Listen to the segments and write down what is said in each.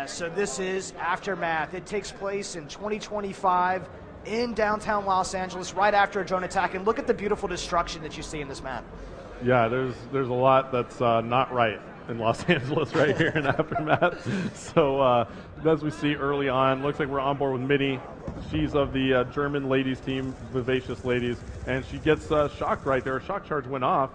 so this is Aftermath. It takes place in 2025 in downtown Los Angeles, right after a drone attack. And look at the beautiful destruction that you see in this map. Yeah, there's a lot that's not right in Los Angeles right here in Aftermath. So as we see early on, looks like we're on board with Minnie. She's of the German ladies team, Vivacious Ladies, and she gets shocked right there. A shock charge went off.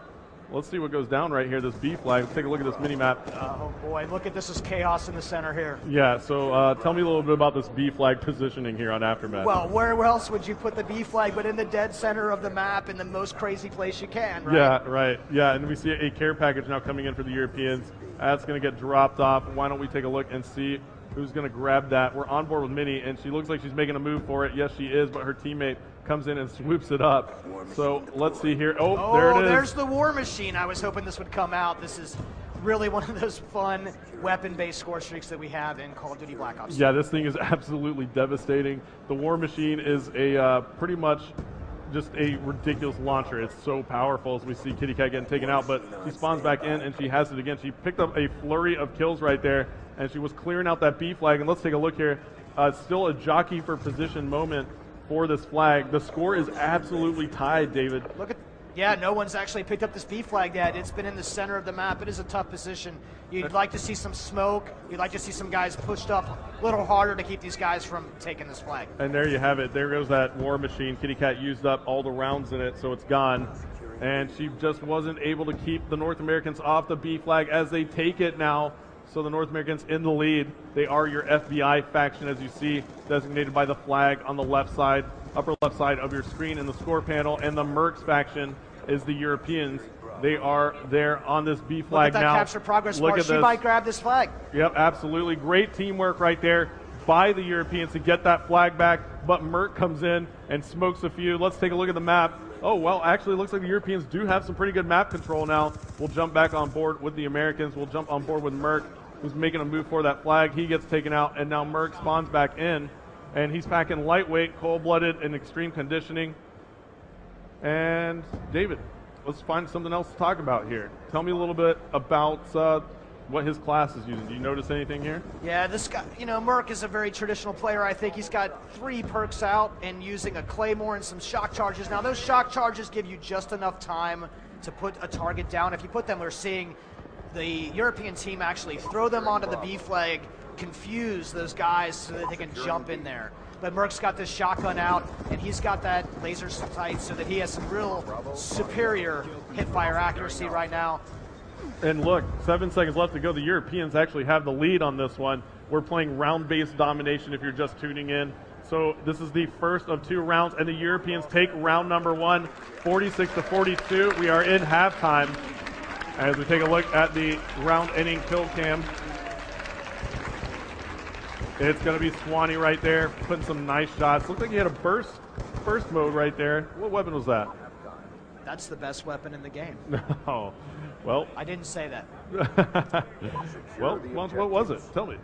Let's see what goes down right here, this B flag. Let's take a look at this mini-map. Oh boy, look at this is chaos in the center here. Yeah, so tell me a little bit about this B flag positioning here on Aftermath. Well, where else would you put the B flag but in the dead center of the map in the most crazy place you can, right? Yeah, right. Yeah, and we see a care package now coming in for the Europeans. That's going to get dropped off. Why don't we take a look and see who's going to grab that? We're on board with Minnie, and she looks like she's making a move for it. Yes, she is, but her teammate comes in and swoops it up. So let's see here. Oh, there it is. There's the War Machine. I was hoping this would come out. This is really one of those fun weapon-based score streaks that we have in Call of Duty Black Ops 2. Yeah, this thing is absolutely devastating. The War Machine is a pretty much just a ridiculous launcher. It's so powerful as we see Kitty Cat getting taken out, but she spawns back in and she has it again. She picked up a flurry of kills right there, and she was clearing out that B flag. And let's take a look here. Still a jockey for position moment for this flag. The score is absolutely tied, David. Look at, yeah, no one's actually picked up this B flag yet. It's been in the center of the map. It is a tough position. You'd like to see some smoke. You'd like to see some guys pushed up a little harder to keep these guys from taking this flag. And there you have it. There goes that War Machine. Kitty Cat used up all the rounds in it, so it's gone. And she just wasn't able to keep the North Americans off the B flag as they take it now. So the North Americans in the lead. They are your FBI faction, as you see, designated by the flag on the left side, upper left side of your screen in the score panel. And the Mercs faction is the Europeans. They are there on this B flag now. Look at that capture progress bar. She might grab this flag. Yep, absolutely. Great teamwork right there by the Europeans to get that flag back. But Merc comes in and smokes a few. Let's take a look at the map. Oh, well, actually, it looks like the Europeans do have some pretty good map control now. We'll jump back on board with the Americans. We'll jump on board with Merc, who's making a move for that flag. He gets taken out, and now Merc spawns back in. And he's packing lightweight, cold-blooded, and extreme conditioning. And, David, let's find something else to talk about here. Tell me a little bit about what his class is using. Do you notice anything here? Yeah, this guy, you know, Merc is a very traditional player. I think he's got 3 perks out and using a Claymore and some shock charges. Now, those shock charges give you just enough time to put a target down. If you put them, we're seeing the European team actually throw them onto the B flag, confuse those guys so that they can jump in there. But Merc's got this shotgun out, and he's got that laser sight so that he has some real superior hip-fire accuracy right now. And look, 7 seconds left to go. The Europeans actually have the lead on this one. We're playing round-based domination if you're just tuning in. So this is the first of 2 rounds, and the Europeans take round number 1, 46-42. We are in halftime. As we take a look at the round-ending kill cam, it's going to be Swanee right there, putting some nice shots. Looks like he had a burst mode right there. What weapon was that? That's the best weapon in the game. No. Well, I didn't say that. Well, what was it? Tell me.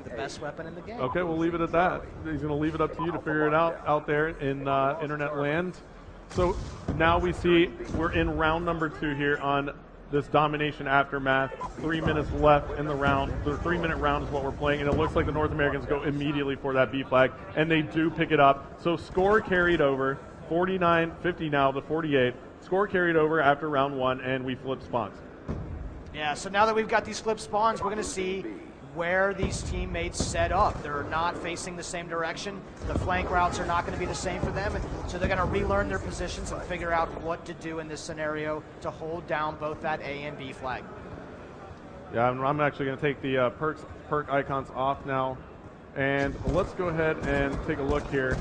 The best weapon in the game. Okay, we'll leave it at that. He's going to leave it up to you to figure it out there in internet land. So now we see we're in round number 2 here on this domination aftermath. 3 minutes left in the round. The 3-minute round is what we're playing, and it looks like the North Americans go immediately for that B flag, and they do pick it up. So score carried over, 49-50 now to 48. Score carried over after round 1, and we flip spawns. Yeah, so now that we've got these flip spawns, we're going to see where these teammates set up. They're not facing the same direction. The flank routes are not going to be the same for them, and so they're going to relearn their positions and figure out what to do in this scenario to hold down both that A and B flag. Yeah, I'm actually going to take the perk icons off now, and let's go ahead and take a look here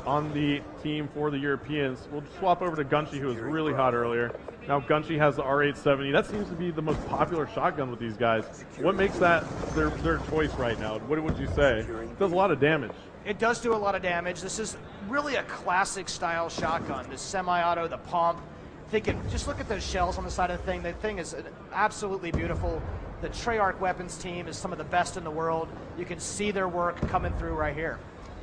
on the team for the Europeans. We'll swap over to Gunshi, who was really hot earlier. Now Gunshi has the R870. That seems to be the most popular shotgun with these guys. What makes that their choice right now? What would you say? It does a lot of damage. It does do a lot of damage. This is really a classic style shotgun. The semi-auto, the pump. Just look at those shells on the side of the thing. The thing is absolutely beautiful. The Treyarch weapons team is some of the best in the world. You can see their work coming through right here.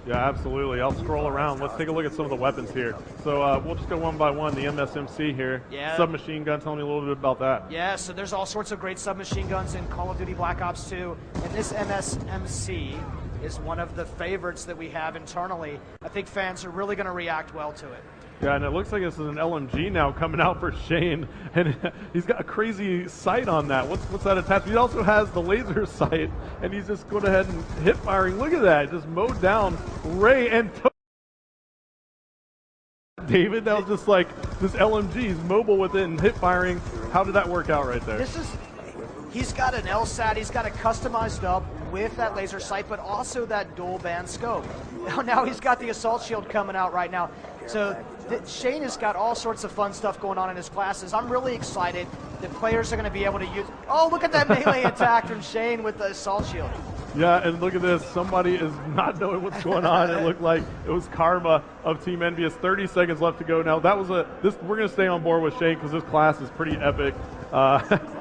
Yeah, absolutely. I'll scroll around. Let's take a look at some of the weapons here. So we'll just go one by one. The MSMC here. Yeah. Submachine gun. Tell me a little bit about that. Yeah, so there's all sorts of great submachine guns in Call of Duty Black Ops 2. And this MSMC is one of the favorites that we have internally. I think fans are really going to react well to it. Yeah, and it looks like this is an LMG now coming out for Shane, and he's got a crazy sight on that. What's that attached? He also has the laser sight, and he's just going ahead and hip firing. Look at that, just mowed down Ray and David. That was just like this LMG. He's mobile with it and hip firing. How did that work out right there? He's got an LSAT. He's got it customized up with that laser sight, but also that dual band scope. Now he's got the assault shield coming out right now. So Shane has got all sorts of fun stuff going on in his classes. I'm really excited that players are going to be able to use. Oh, look at that melee attack from Shane with the assault shield. Yeah, and look at this. Somebody is not knowing what's going on. It looked like it was Karma of Team Envious. 30 seconds left to go now. That was we're going to stay on board with Shane because this class is pretty epic.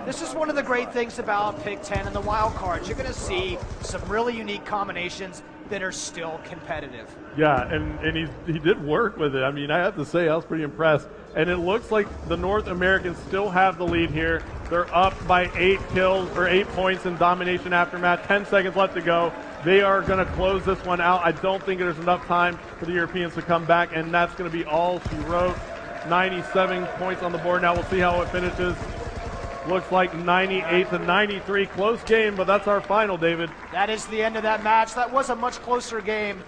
This is one of the great things about Pick 10 and the wild cards. You're going to see some really unique combinations that are still competitive. Yeah, and he did work with it. I mean, I have to say, I was pretty impressed. And it looks like the North Americans still have the lead here. They're up by 8 kills or 8 points in Domination Aftermath. 10 seconds left to go. They are going to close this one out. I don't think there's enough time for the Europeans to come back, and that's going to be all she wrote. 97 points on the board. Now we'll see how it finishes. Looks like 98-93. Close game, but that's our final, David. That is the end of that match. That was a much closer game